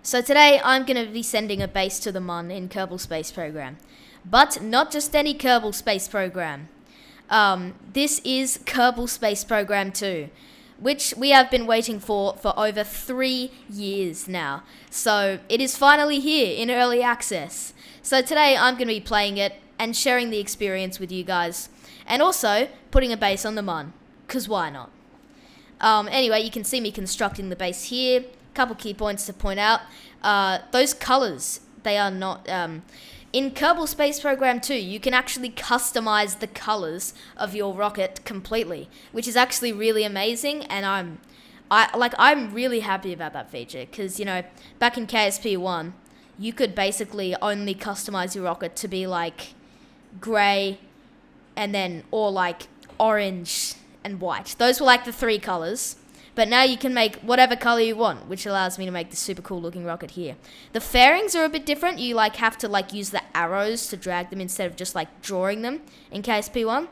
So today I'm going to be sending a base to the Mun in Kerbal Space Program. But not just any Kerbal Space Program. This is Kerbal Space Program 2, which we have been waiting for over 3 years now. So it is finally here in early access. So today I'm going to be playing it and sharing the experience with you guys. And also putting a base on the Mun, because why not? Anyway, you can see me constructing the base here. Couple key points to point out. Those colors, they are not... in Kerbal Space Program 2, you can actually customize the colors of your rocket completely, which is actually really amazing, and I'm really happy about that feature, because, you know, back in KSP 1, you could basically only customize your rocket to be like gray, and then, or like orange and white. Those were like the 3 colors. But now you can make whatever color you want, which allows me to make this super cool looking rocket here. The fairings are a bit different. You have to use the arrows to drag them instead of just drawing them in KSP1.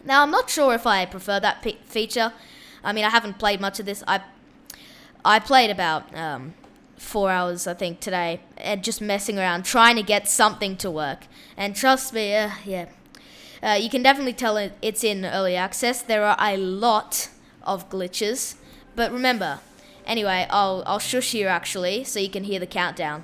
Now I'm not sure if I prefer that feature. I mean, I haven't played much of this. I played about 4 hours, I think, today, and just messing around, trying to get something to work. And trust me, you can definitely tell it's in early access. There are a lot of glitches. But remember, anyway, I'll shush you actually, so you can hear the countdown.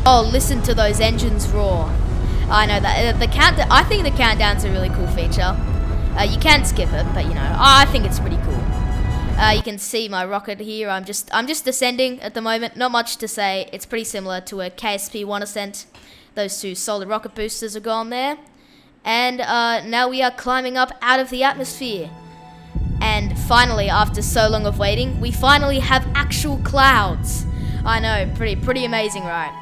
Oh, listen to those engines roar. I know that I think the countdown's a really cool feature. You can skip it, but you know, I think it's pretty cool. You can see my rocket here. I'm just descending at the moment. Not much to say. It's pretty similar to a KSP1 ascent. Those 2 solid rocket boosters are gone there, and now we are climbing up out of the atmosphere. And finally, after so long of waiting, we finally have actual clouds. I know, pretty amazing, right?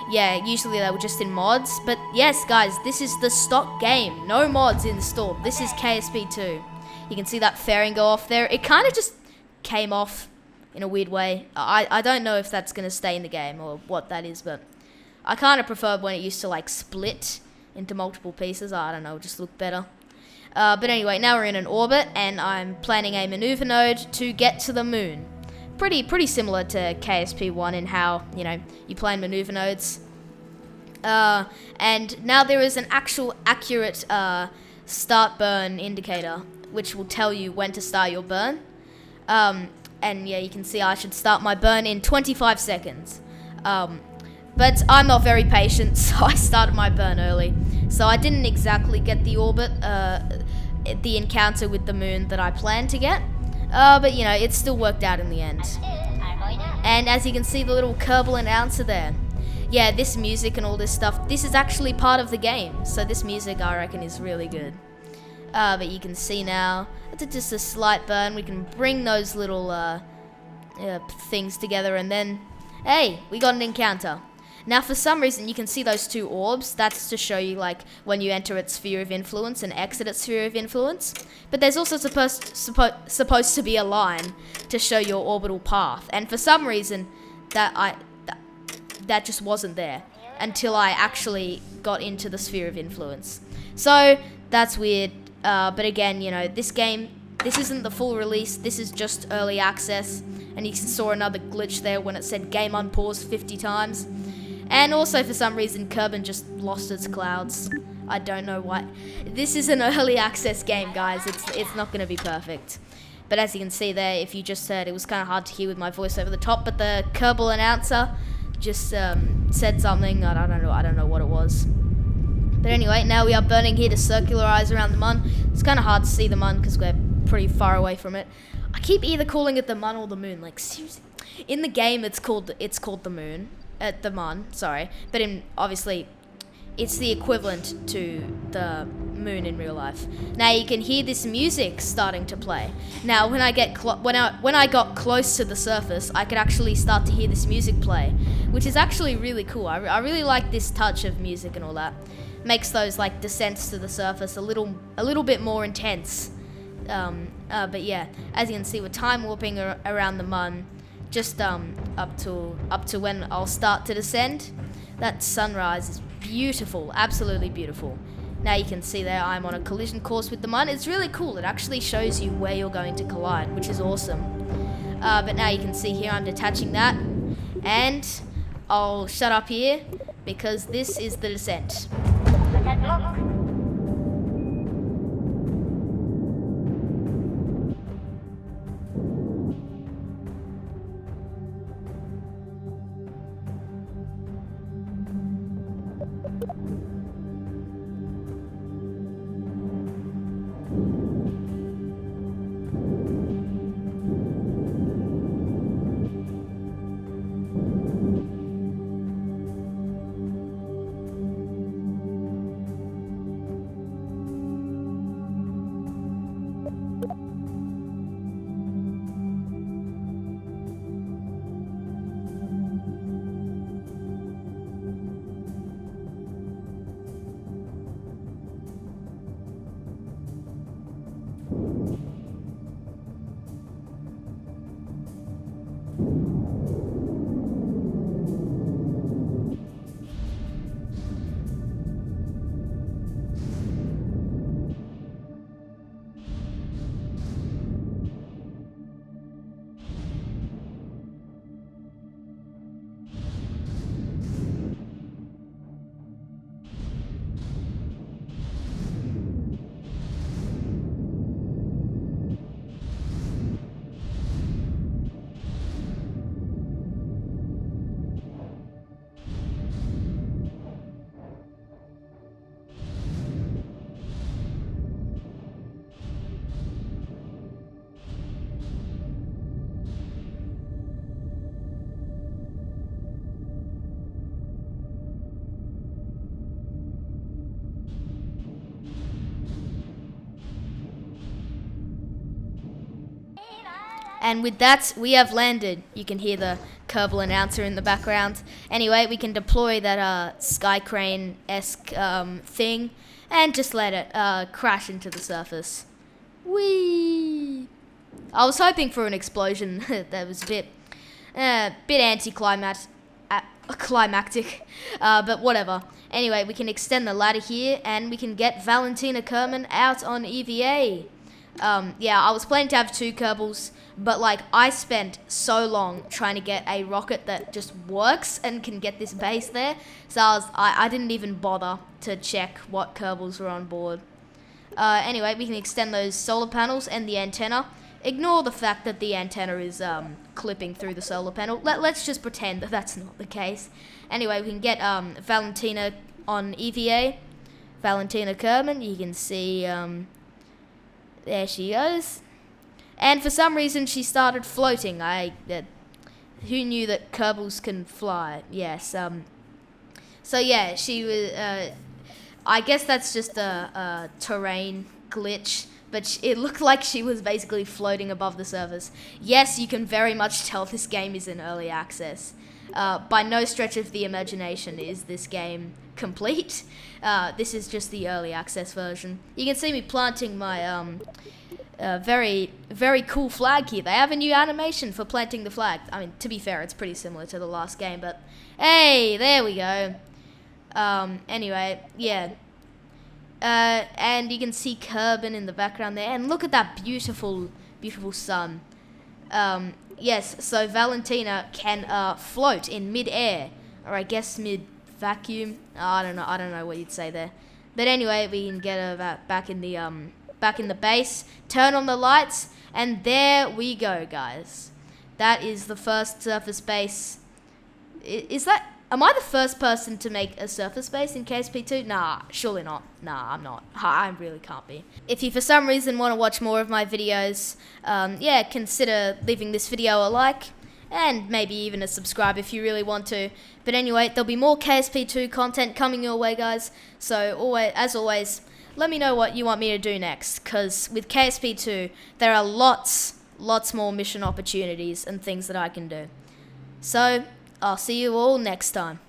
Yeah, usually they were just in mods, but yes, guys, this is the stock game. No mods installed. This is KSP2. You can see that fairing go off there. It kind of just came off in a weird way. I don't know if that's going to stay in the game or what that is, but I kind of prefer when it used to split into multiple pieces. I don't know, just look better. But anyway, now we're in an orbit, and I'm planning a maneuver node to get to the moon. Pretty similar to KSP1 in how, you know, you plan maneuver nodes. And now there is an actual accurate start burn indicator, which will tell you when to start your burn. And yeah, you can see I should start my burn in 25 seconds. But I'm not very patient, so I started my burn early. So I didn't exactly get the orbit, the encounter with the moon that I planned to get. But you know, it still worked out in the end. And as you can see, the little Kerbal announcer there. Yeah, this music and all this stuff, this is actually part of the game. So this music, I reckon, is really good. But you can see now, it's just a slight burn. We can bring those little things together, and then, hey, we got an encounter. Now, for some reason, you can see those 2 orbs. That's to show you, when you enter its sphere of influence and exit its sphere of influence. But there's also supposed to be a line to show your orbital path. And for some reason, that just wasn't there until I actually got into the sphere of influence. So, that's weird. But again, you know, this isn't the full release. This is just early access. And you saw another glitch there when it said game unpaused 50 times. And also, for some reason, Kerbin just lost its clouds. I don't know why. This is an early access game, guys. It's not going to be perfect. But as you can see there, if you just heard, it was kind of hard to hear with my voice over the top. But the Kerbal announcer just said something. I don't know what it was. But anyway, now we are burning here to circularize around the Mun. It's kind of hard to see the Mun because we're pretty far away from it. I keep either calling it the Mun or the Moon. Like, seriously. In the game, it's called the Moon. The Mun, sorry. But obviously, it's the equivalent to the moon in real life. Now you can hear this music starting to play. Now when I got close to the surface, I could actually start to hear this music play, which is actually really cool. I really like this touch of music and all that. Makes those descents to the surface a little bit more intense. But yeah, as you can see, we're time warping around the mun, just up to when I'll start to descend. That sunrise is beautiful, absolutely beautiful. Now you can see there I'm on a collision course with the mun. It's really cool. It actually shows you where you're going to collide, which is awesome. But now you can see here I'm detaching that, and I'll shut up here because this is the descent. And with that, we have landed. You can hear the Kerbal announcer in the background. Anyway, we can deploy that sky crane-esque thing and just let it crash into the surface. Whee! I was hoping for an explosion that was a bit anticlimactic, but whatever. Anyway, we can extend the ladder here, and we can get Valentina Kerman out on EVA. Yeah, I was planning to have 2 Kerbals, but like I spent so long trying to get a rocket that just works and can get this base there, so I didn't even bother to check what Kerbals were on board. Anyway, we can extend those solar panels and the antenna. Ignore the fact that the antenna is clipping through the solar panel. Let's just pretend that that's not the case. Anyway, we can get Valentina on EVA. Valentina Kerman, you can see, there she goes. And for some reason, she started floating. Who knew that Kerbals can fly? Yes. So yeah, she was. I guess that's just a terrain glitch, but it looked like she was basically floating above the surface. Yes, you can very much tell this game is in early access. By no stretch of the imagination is this game complete. This is just the early access version. You can see me planting my very, very cool flag here. They have a new animation for planting the flag. I mean, to be fair, it's pretty similar to the last game, but hey, there we go. Anyway, yeah. And you can see Kerbin in the background there, and look at that beautiful, beautiful sun. Yes, so Valentina can float in mid-air, or I guess mid-vacuum. Oh, I don't know what you'd say there. But anyway, we can get her back in the base, turn on the lights, and there we go, guys. That is the first surface base. Am I the first person to make a surface base in KSP 2? Nah, surely not. Nah, I'm not. I really can't be. If you for some reason want to watch more of my videos, yeah, consider leaving this video a like, and maybe even a subscribe if you really want to. But anyway, there'll be more KSP 2 content coming your way, guys. So as always, let me know what you want me to do next, because with KSP 2, there are lots more mission opportunities and things that I can do. So, I'll see you all next time.